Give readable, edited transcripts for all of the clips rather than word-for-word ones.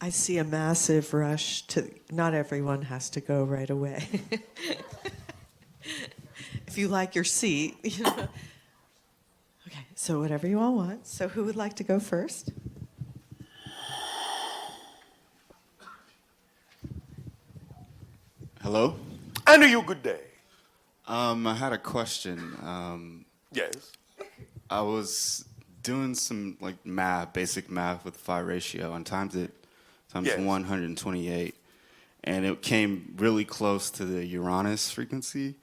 I see a massive rush to, not everyone has to go right away. If you like your seat, you know. Okay, so whatever you all want. So who would like to go first? Hello? And a you good day. I had a question. Yes. I was doing some like basic math with phi ratio, and times Yes. 128, and it came really close to the Uranus frequency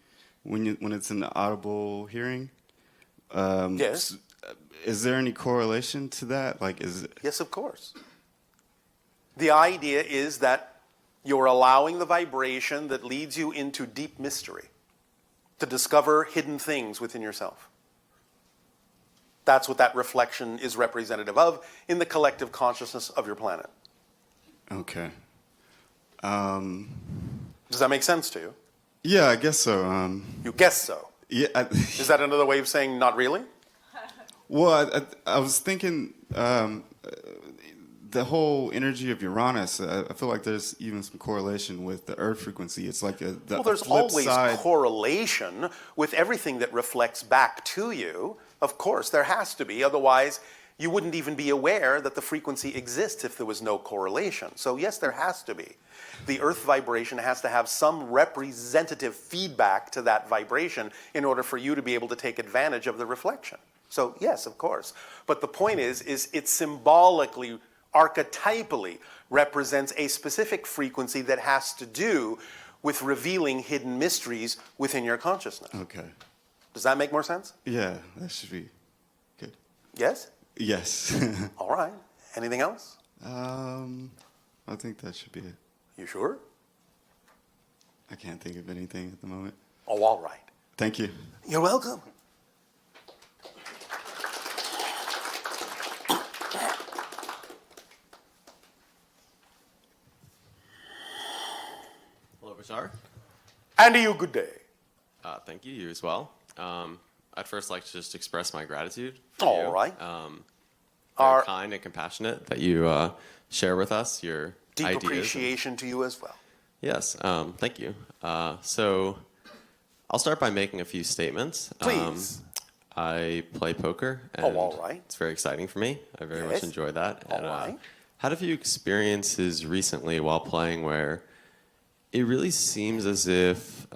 when it's in the audible hearing. Yes. Is there any correlation to that? Yes, of course. The idea is that you're allowing the vibration that leads you into deep mystery to discover hidden things within yourself. That's what that reflection is representative of in the collective consciousness of your planet. Okay. Does that make sense to you? Yeah, I guess so. You guess so. Yeah. Is that another way of saying not really? Well, I was thinking the whole energy of Uranus. I feel like there's even some correlation with the Earth frequency. It's like Well, there's flip always side. correlation with everything that reflects back to you. Of course, there has to be. Otherwise, you wouldn't even be aware that the frequency exists if there was no correlation. So yes, there has to be. The Earth vibration has to have some representative feedback to that vibration in order for you to be able to take advantage of the reflection. So yes, of course. But the point is it symbolically, archetypally represents a specific frequency that has to do with revealing hidden mysteries within your consciousness. Okay. Does that make more sense? Yeah, that should be good. Yes? Yes. All right. Anything else? I think that should be it. You sure? I can't think of anything at the moment. Oh, all right. Thank you. You're welcome. Hello, Bashar. And a you good day. Thank you. You as well. I'd first like to just express my gratitude for All you. right. Very kind and compassionate that you share with us your Deep ideas. appreciation to you as well. Yes. Thank you. So I'll start by making a few statements. Please. I play poker. And all right. It's very exciting for me. I very Yes. much enjoy that. All And right. had a few experiences recently while playing where it really seems as if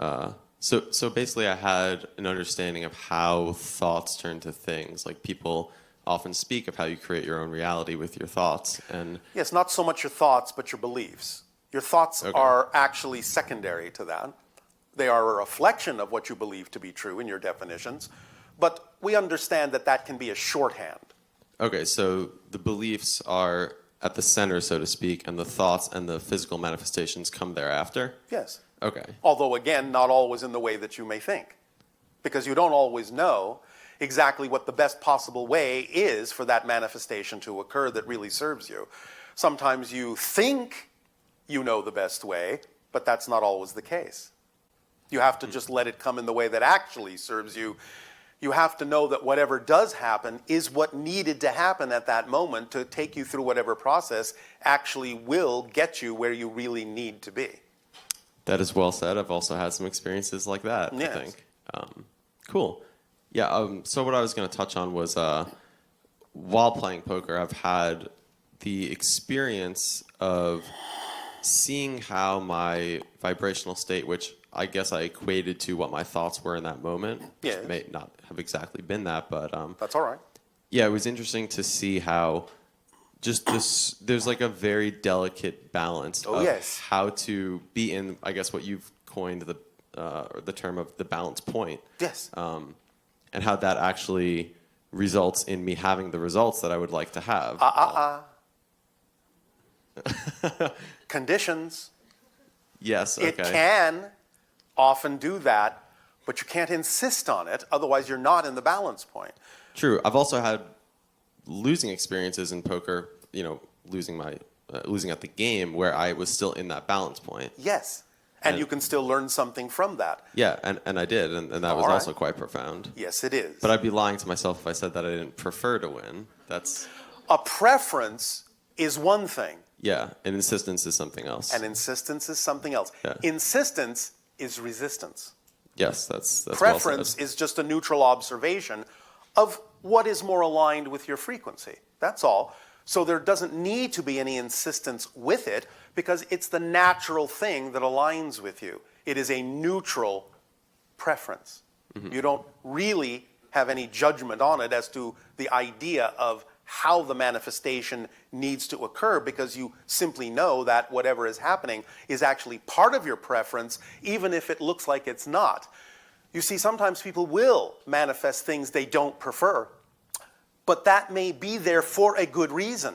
so basically I had an understanding of how thoughts turn to things. Like people often speak of how you create your own reality with your thoughts, and Yes, not so much your thoughts, but your beliefs. Your thoughts Okay. are actually secondary to that. They are a reflection of what you believe to be true in your definitions, but we understand that that can be a shorthand. okay, so the beliefs are at the center, so to speak, and the thoughts and the physical manifestations come thereafter. Yes. Okay. Although, again, not always in the way that you may think. Because you don't always know exactly what the best possible way is for that manifestation to occur that really serves you. Sometimes you think you know the best way, but that's not always the case. You have to just let it come in the way that actually serves you. You have to know that whatever does happen is what needed to happen at that moment to take you through whatever process actually will get you where you really need to be. That is well said. I've also had some experiences like that, Yes. I think. Cool. Yeah, so what I was going to touch on was while playing poker, I've had the experience of seeing how my vibrational state, which I guess I equated to what my thoughts were in that moment, which Yes. may not have exactly been that, but That's all right. yeah, it was interesting to see how just this, there's like a very delicate balance Oh, of yes. how to be in, I guess, what you've coined the term of the balance point. Yes. And how that actually results in me having the results that I would like to have. Conditions. Yes, okay. It can often do that, but you can't insist on it. Otherwise, you're not in the balance point. True. I've also had losing experiences in poker, losing at the game where I was still in that balance point. Yes. And you can still learn something from that. Yeah, and I did, and that was All right. also quite profound. Yes, it is. But I'd be lying to myself if I said that I didn't prefer to win. That's A preference is one thing. Yeah, and insistence is something else. And insistence is something else. Yeah. Insistence is resistance. Yes, that's Preference well said. is just a neutral observation of what is more aligned with your frequency. That's all. So there doesn't need to be any insistence with it because it's the natural thing that aligns with you. It is a neutral preference. You don't really have any judgment on it as to the idea of how the manifestation needs to occur because you simply know that whatever is happening is actually part of your preference, even if it looks like it's not. You see, sometimes people will manifest things they don't prefer, but that may be there for a good reason.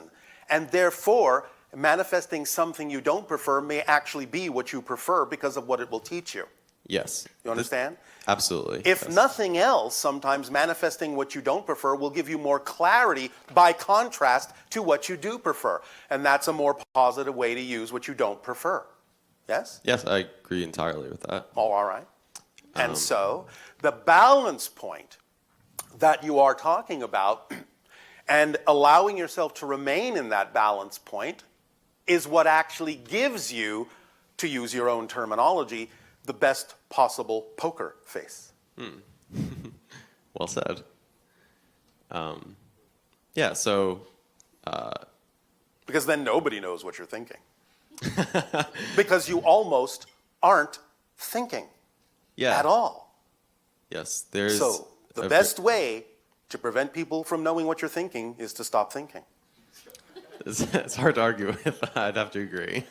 And therefore, manifesting something you don't prefer may actually be what you prefer because of what it will teach you. Yes. You understand? Absolutely. If yes. nothing else, sometimes manifesting what you don't prefer will give you more clarity by contrast to what you do prefer. And that's a more positive way to use what you don't prefer. Yes? Yes, I agree entirely with that. Oh, all right. And so the balance point that you are talking about and allowing yourself to remain in that balance point is what actually gives you, to use your own terminology, the best possible poker face. Well said. Yeah, so Because then nobody knows what you're thinking. Because you almost aren't thinking yeah. at all. Yes, there's So the a- best way to prevent people from knowing what you're thinking is to stop thinking. It's hard to argue with. I'd have to agree.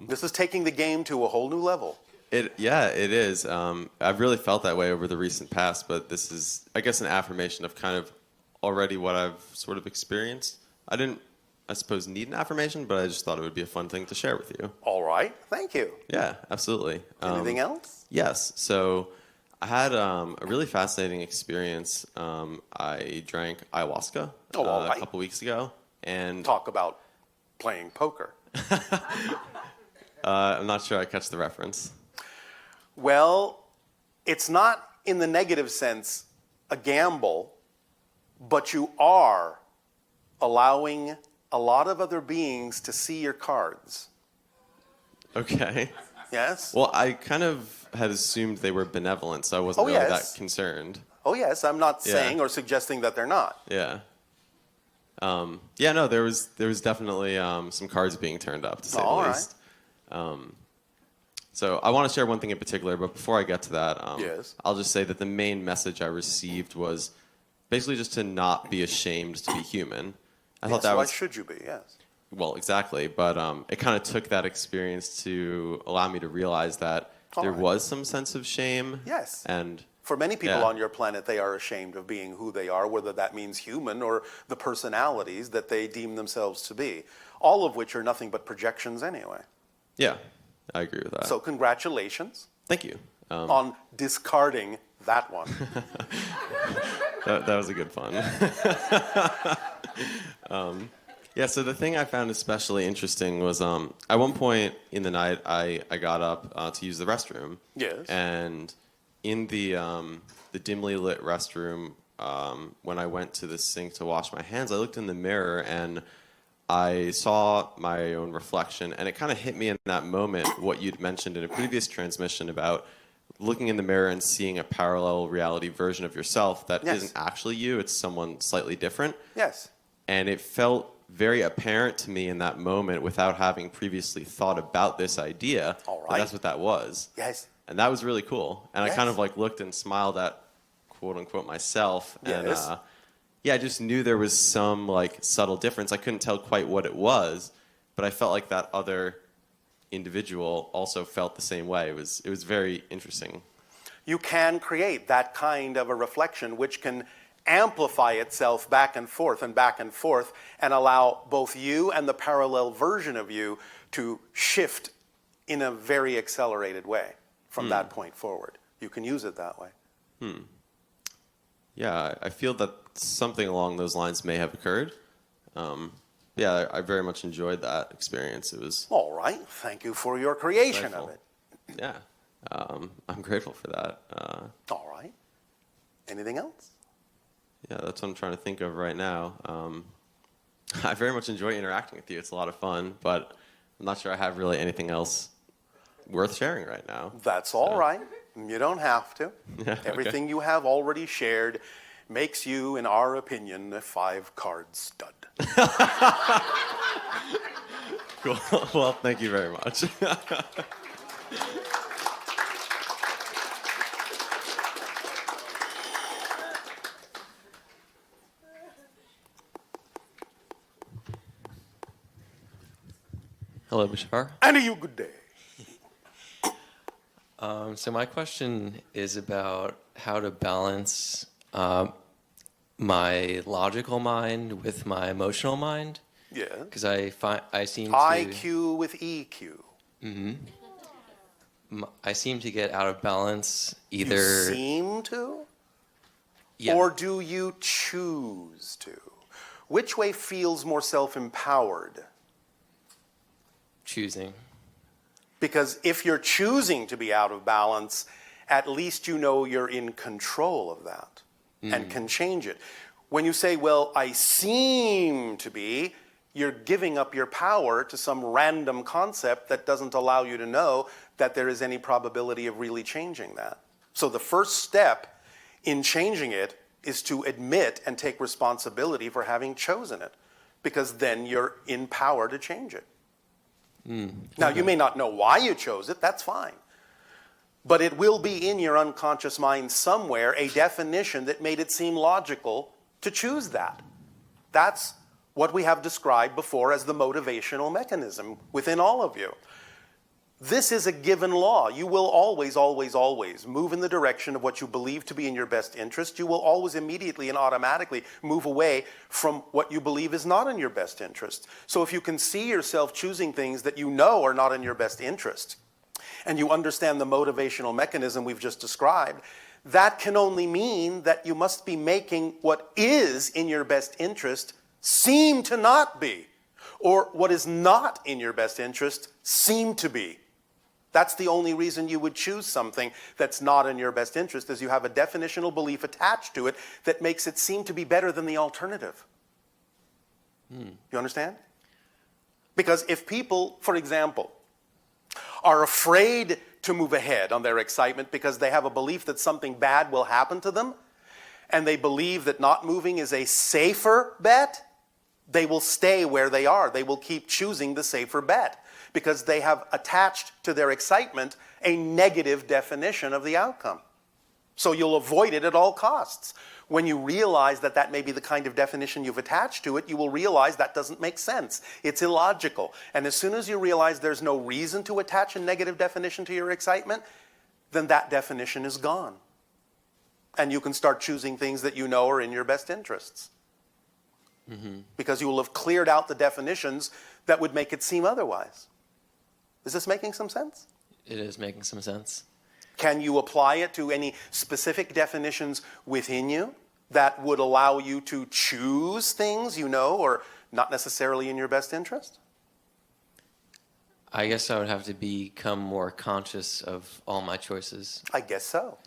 This is taking the game to a whole new level. It is. I've really felt that way over the recent past, but this is, I guess, an affirmation of kind of already what I've sort of experienced. I didn't, I suppose, need an affirmation, but I just thought it would be a fun thing to share with you. All right. Thank you. Yeah, absolutely. Anything else? Yes. So I had a really fascinating experience. I drank ayahuasca all right. a couple weeks ago, and Talk about playing poker. I'm not sure I catch the reference. Well, it's not in the negative sense a gamble, but you are allowing a lot of other beings to see your cards. Okay. Yes? Well, I kind of had assumed they were benevolent, so I wasn't really yes. that concerned. Oh, yes. I'm not Yeah. saying or suggesting that they're not. Yeah. Yeah, no, there was definitely some cards being turned up, to say All the right. least. So I want to share one thing in particular, but before I get to that, Yes. I'll just say that the main message I received was basically just to not be ashamed to be human. I thought Yes, that why was should you be? Yes. well, exactly, but it kind of took that experience to allow me to realize that All there right. was some sense of shame. Yes. And For many people Yeah. on your planet, they are ashamed of being who they are, whether that means human or the personalities that they deem themselves to be, all of which are nothing but projections anyway. yeah, I agree with that. So congratulations Thank you. on discarding that one. That was a good fun. Yeah, so the thing I found especially interesting was at one point in the night, I got up to use the restroom. Yes. And in the dimly lit restroom, when I went to the sink to wash my hands, I looked in the mirror and I saw my own reflection. And it kind of hit me in that moment what you'd mentioned in a previous transmission about looking in the mirror and seeing a parallel reality version of yourself that Yes. isn't actually you, it's someone slightly different. Yes. And it felt very apparent to me in that moment without having previously thought about this idea All that right. that's what that was. Yes. And that was really cool. And I Yes. kind of like looked and smiled at quote unquote myself. And Yes. yeah, I just knew there was some like subtle difference. I couldn't tell quite what it was, but I felt like that other individual also felt the same way. It was very interesting. You can create that kind of a reflection which can amplify itself back and forth and allow both you and the parallel version of you to shift in a very accelerated way from that point forward. You can use it that way. Yeah, I feel that something along those lines may have occurred. Yeah, I very much enjoyed that experience. It was All right. Thank you for your creation of Grateful. it. yeah. I'm grateful for that. All right. Anything else? Yeah, that's what I'm trying to think of right now. I very much enjoy interacting with you. It's a lot of fun, but I'm not sure I have really anything else worth sharing right now. That's all right. You don't have to. Yeah, okay. Everything you have already shared makes you, in our opinion, a 5-card stud. Cool. Well, thank you very much. Hello, Bashar. And a you good day. So my question is about how to balance my logical mind with my emotional mind, Yeah. because I seem to IQ with EQ. I seem to get out of balance You either. seem to? Yeah. Or do you choose to? Which way feels more self-empowered? Choosing. Because if you're choosing to be out of balance, at least you know you're in control of that and can change it. When you say, well, I seem to be, you're giving up your power to some random concept that doesn't allow you to know that there is any probability of really changing that. So the first step in changing it is to admit and take responsibility for having chosen it, because then you're in power to change it. Now, you may not know why you chose it, that's fine. But it will be in your unconscious mind somewhere a definition that made it seem logical to choose that. That's what we have described before as the motivational mechanism within all of you. This is a given law. You will always, always, always move in the direction of what you believe to be in your best interest. You will always immediately and automatically move away from what you believe is not in your best interest. So if you can see yourself choosing things that you know are not in your best interest, and you understand the motivational mechanism we've just described, that can only mean that you must be making what is in your best interest seem to not be, or what is not in your best interest seem to be. That's the only reason you would choose something that's not in your best interest, is you have a definitional belief attached to it that makes it seem to be better than the alternative. You understand? Because if people, for example, are afraid to move ahead on their excitement because they have a belief that something bad will happen to them, and they believe that not moving is a safer bet, they will stay where they are. They will keep choosing the safer bet because they have attached to their excitement a negative definition of the outcome. So you'll avoid it at all costs. When you realize that that may be the kind of definition you've attached to it, you will realize that doesn't make sense. It's illogical. And as soon as you realize there's no reason to attach a negative definition to your excitement, then that definition is gone. And you can start choosing things that you know are in your best interests. Because you will have cleared out the definitions that would make it seem otherwise. Is this making some sense? It is making some sense. Can you apply it to any specific definitions within you that would allow you to choose things you know are not necessarily in your best interest? I guess I would have to become more conscious of all my choices. I guess so.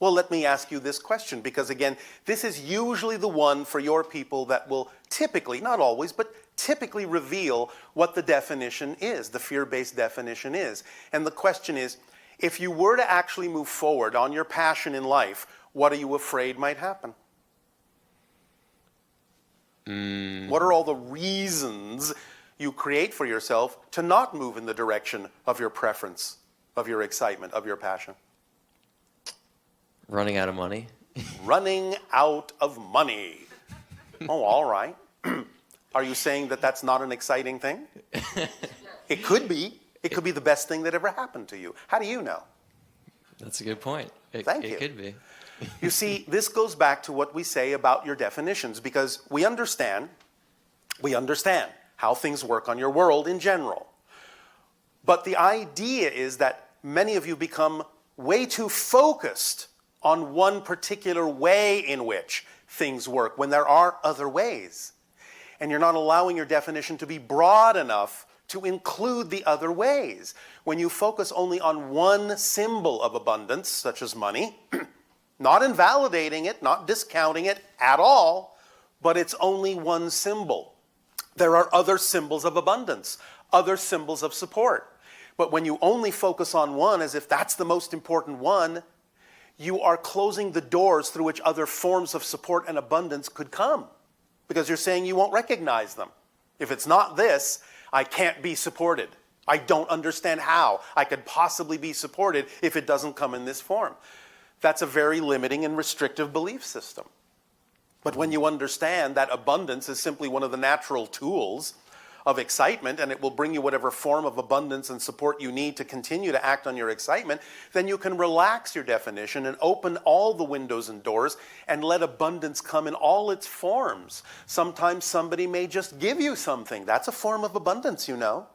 Well, let me ask you this question, because again, this is usually the one for your people that will typically, not always, but typically reveal what the definition is, the fear-based definition is. And the question is, if you were to actually move forward on your passion in life, what are you afraid might happen? What are all the reasons you create for yourself to not move in the direction of your preference, of your excitement, of your passion? Running out of money. Running out of money. Oh, all right. Are you saying that that's not an exciting thing? It could be. It could be the best thing that ever happened to you. How do you know? That's a good point. Thank you. It could be. You see, this goes back to what we say about your definitions, because we understand how things work on your world in general. But the idea is that many of you become way too focused on one particular way in which things work when there are other ways. And you're not allowing your definition to be broad enough to include the other ways. When you focus only on one symbol of abundance, such as money, not invalidating it, not discounting it at all, but it's only one symbol. There are other symbols of abundance, other symbols of support. But when you only focus on one as if that's the most important one, you are closing the doors through which other forms of support and abundance could come. Because you're saying you won't recognize them. If it's not this, I can't be supported. I don't understand how I could possibly be supported if it doesn't come in this form. That's a very limiting and restrictive belief system. But when you understand that abundance is simply one of the natural tools of excitement, and it will bring you whatever form of abundance and support you need to continue to act on your excitement, then you can relax your definition and open all the windows and doors and let abundance come in all its forms. Sometimes somebody may just give you something. That's a form of abundance, you know.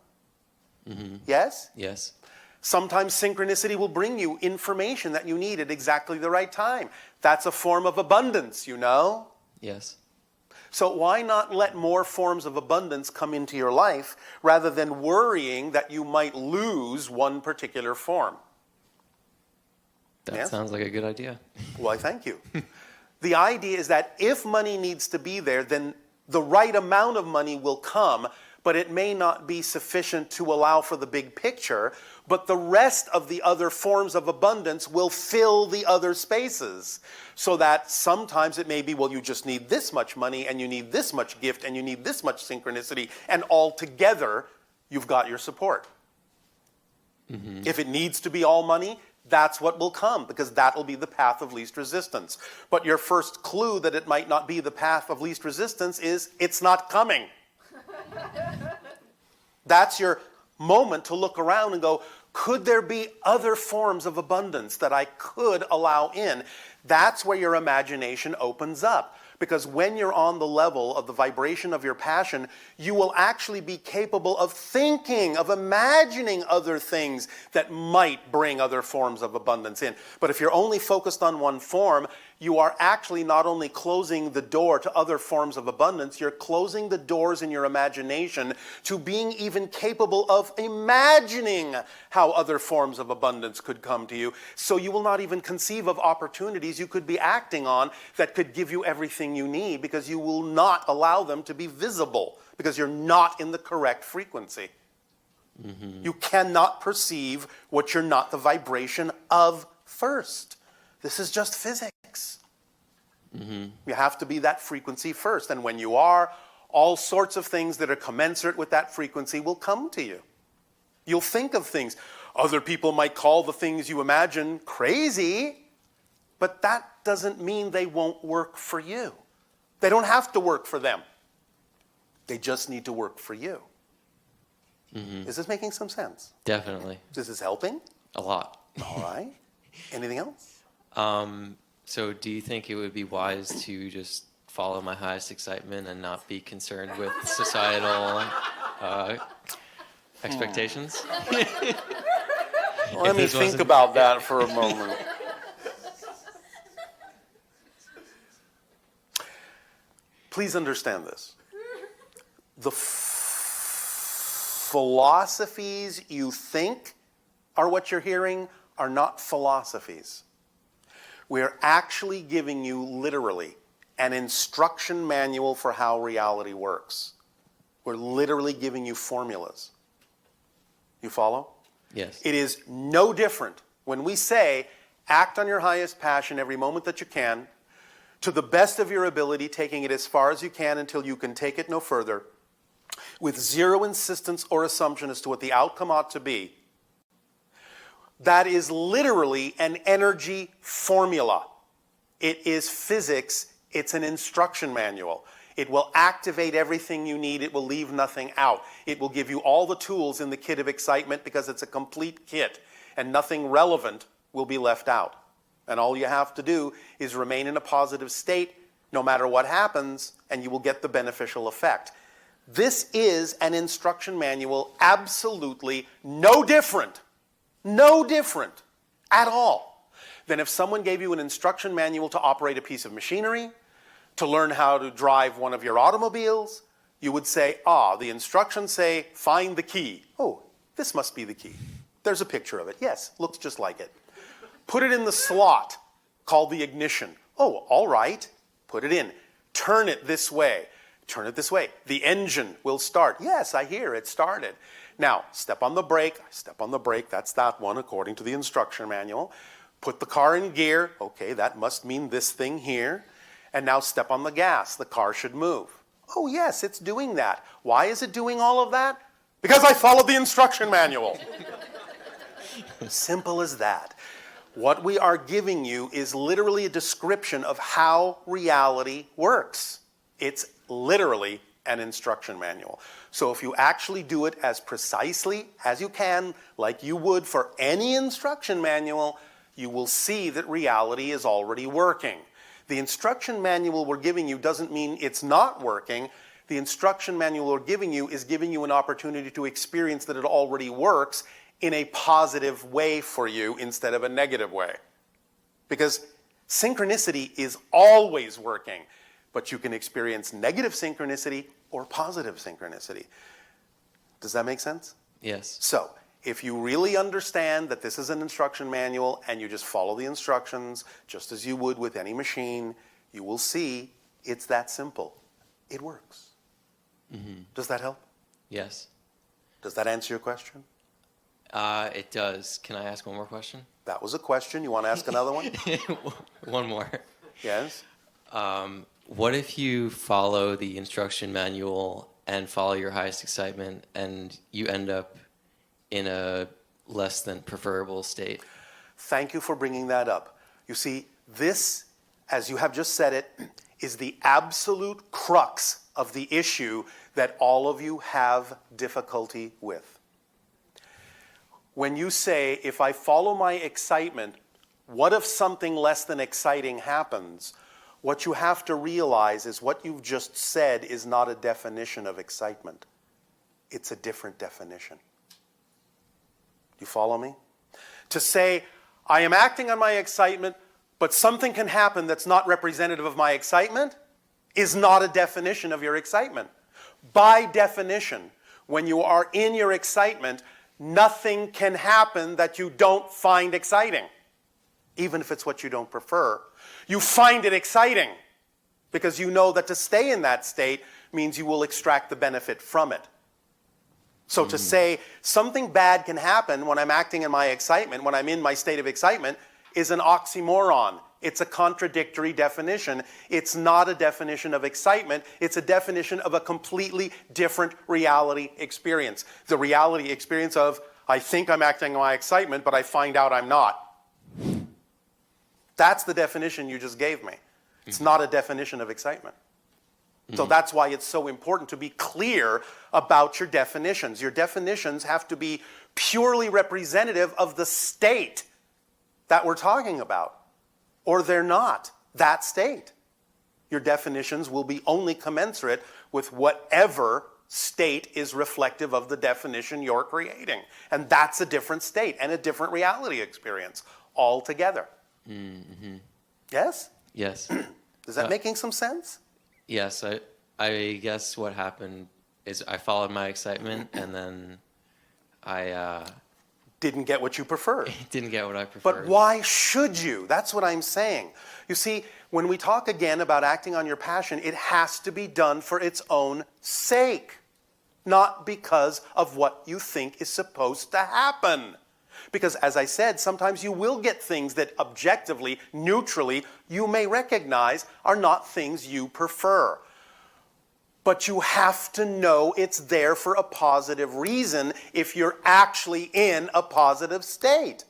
Mm-hmm. Yes? Yes. Sometimes synchronicity will bring you information that you need at exactly the right time. That's a form of abundance, you know. Yes. So why not let more forms of abundance come into your life rather than worrying that you might lose one particular form? That Yes? sounds like a good idea. Why, thank you. The idea is that if money needs to be there, then the right amount of money will come, but it may not be sufficient to allow for the big picture, but the rest of the other forms of abundance will fill the other spaces. So that sometimes it may be, well, you just need this much money, and you need this much gift, and you need this much synchronicity, and all together, you've got your support. Mm-hmm. If it needs to be all money, that's what will come, because that will be the path of least resistance. But your first clue that it might not be the path of least resistance is, it's not coming. That's your moment to look around and go, could there be other forms of abundance that I could allow in? That's where your imagination opens up. Because when you're on the level of the vibration of your passion, you will actually be capable of thinking, of imagining other things that might bring other forms of abundance in. But if you're only focused on one form, you are actually not only closing the door to other forms of abundance, you're closing the doors in your imagination to being even capable of imagining how other forms of abundance could come to you. So you will not even conceive of opportunities you could be acting on that could give you everything you need, because you will not allow them to be visible, because you're not in the correct frequency. Mm-hmm. You cannot perceive what you're not the vibration of first. This is just physics. Mm-hmm. You have to be that frequency first. And when you are, all sorts of things that are commensurate with that frequency will come to you. You'll think of things. Other people might call the things you imagine crazy, but that doesn't mean they won't work for you. They don't have to work for them. They just need to work for you. Mm-hmm. Is this making some sense? Definitely. Is this helping? A lot. All right. Anything else? So do you think it would be wise to just follow my highest excitement and not be concerned with societal expectations? Let me think about that for a moment. Please understand this. The philosophies you think are what you're hearing are not philosophies. We're actually giving you, literally, an instruction manual for how reality works. We're literally giving you formulas. You follow? Yes. It is no different when we say, act on your highest passion every moment that you can, to the best of your ability, taking it as far as you can until you can take it no further, with zero insistence or assumption as to what the outcome ought to be. That is literally an energy formula. It is physics. It's an instruction manual. It will activate everything you need. It will leave nothing out. It will give you all the tools in the kit of excitement, because it's a complete kit, and nothing relevant will be left out. And all you have to do is remain in a positive state no matter what happens, and you will get the beneficial effect. This is an instruction manual, absolutely no different at all than if someone gave you an instruction manual to operate a piece of machinery, to learn how to drive one of your automobiles. You would say, the instructions say, find the key. Oh, this must be the key. There's a picture of it. Yes, looks just like it. Put it in the slot called the ignition. Oh, all right. Put it in. Turn it this way. Turn it this way. The engine will start. Yes, I hear it started. Now, step on the brake. Step on the brake. That's that one according to the instruction manual. Put the car in gear. Okay, that must mean this thing here. And now step on the gas. The car should move. Oh, yes, it's doing that. Why is it doing all of that? Because I followed the instruction manual. Simple as that. What we are giving you is literally a description of how reality works. It's literally an instruction manual. So if you actually do it as precisely as you can, like you would for any instruction manual, you will see that reality is already working. The instruction manual we're giving you doesn't mean it's not working. The instruction manual we're giving you is giving you an opportunity to experience that it already works in a positive way for you instead of a negative way. Because synchronicity is always working, but you can experience negative synchronicity or positive synchronicity. Does that make sense? Yes. So, if you really understand that this is an instruction manual and you just follow the instructions just as you would with any machine, you will see it's that simple. It works. Mm-hmm. Does that help? Yes. Does that answer your question? It does. Can I ask one more question? That was a question. You want to ask another one? One more. Yes? What if you follow the instruction manual and follow your highest excitement and you end up in a less than preferable state? Thank you for bringing that up. You see, this, as you have just said it, is the absolute crux of the issue that all of you have difficulty with. When you say, if I follow my excitement, what if something less than exciting happens? What you have to realize is what you've just said is not a definition of excitement. It's a different definition. You follow me? To say, I am acting on my excitement, but something can happen that's not representative of my excitement is not a definition of your excitement. By definition, when you are in your excitement, nothing can happen that you don't find exciting, even if it's what you don't prefer. You find it exciting because you know that to stay in that state means you will extract the benefit from it. So to say something bad can happen when I'm acting in my excitement, when I'm in my state of excitement, is an oxymoron. It's a contradictory definition. It's not a definition of excitement. It's a definition of a completely different reality experience. The reality experience of, I think I'm acting in my excitement, but I find out I'm not. That's the definition you just gave me. It's not a definition of excitement. So that's why it's so important to be clear about your definitions. Your definitions have to be purely representative of the state that we're talking about, or they're not that state. Your definitions will be only commensurate with whatever state is reflective of the definition you're creating. And that's a different state and a different reality experience altogether. Mm-hmm. Yes? Yes. Is that making some sense? Yes. I guess what happened is I followed my excitement and then I Didn't get what you preferred. didn't get what I preferred. But why should you? That's what I'm saying. You see, when we talk again about acting on your passion, it has to be done for its own sake, not because of what you think is supposed to happen. Because as I said, sometimes you will get things that objectively, neutrally, you may recognize are not things you prefer. But you have to know it's there for a positive reason if you're actually in a positive state.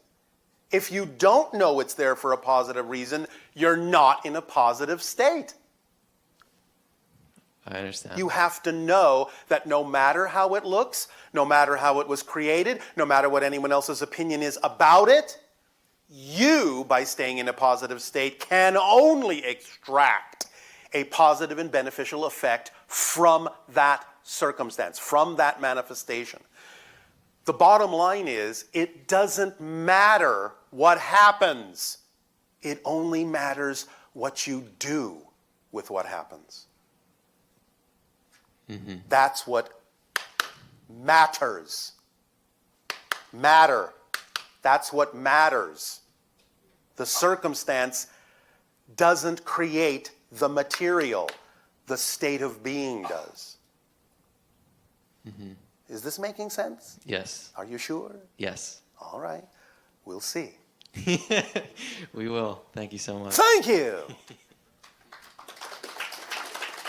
If you don't know it's there for a positive reason, you're not in a positive state. I understand. You have to know that no matter how it looks, no matter how it was created, no matter what anyone else's opinion is about it, you, by staying in a positive state, can only extract a positive and beneficial effect from that circumstance, from that manifestation. The bottom line is, it doesn't matter what happens. It only matters what you do with what happens. Mm-hmm. That's what matters. Matter. That's what matters. The circumstance doesn't create the material. the state of being does. Is this making sense? Yes. Are you sure? Yes. All right. We'll see. We will. Thank you so much. Thank you.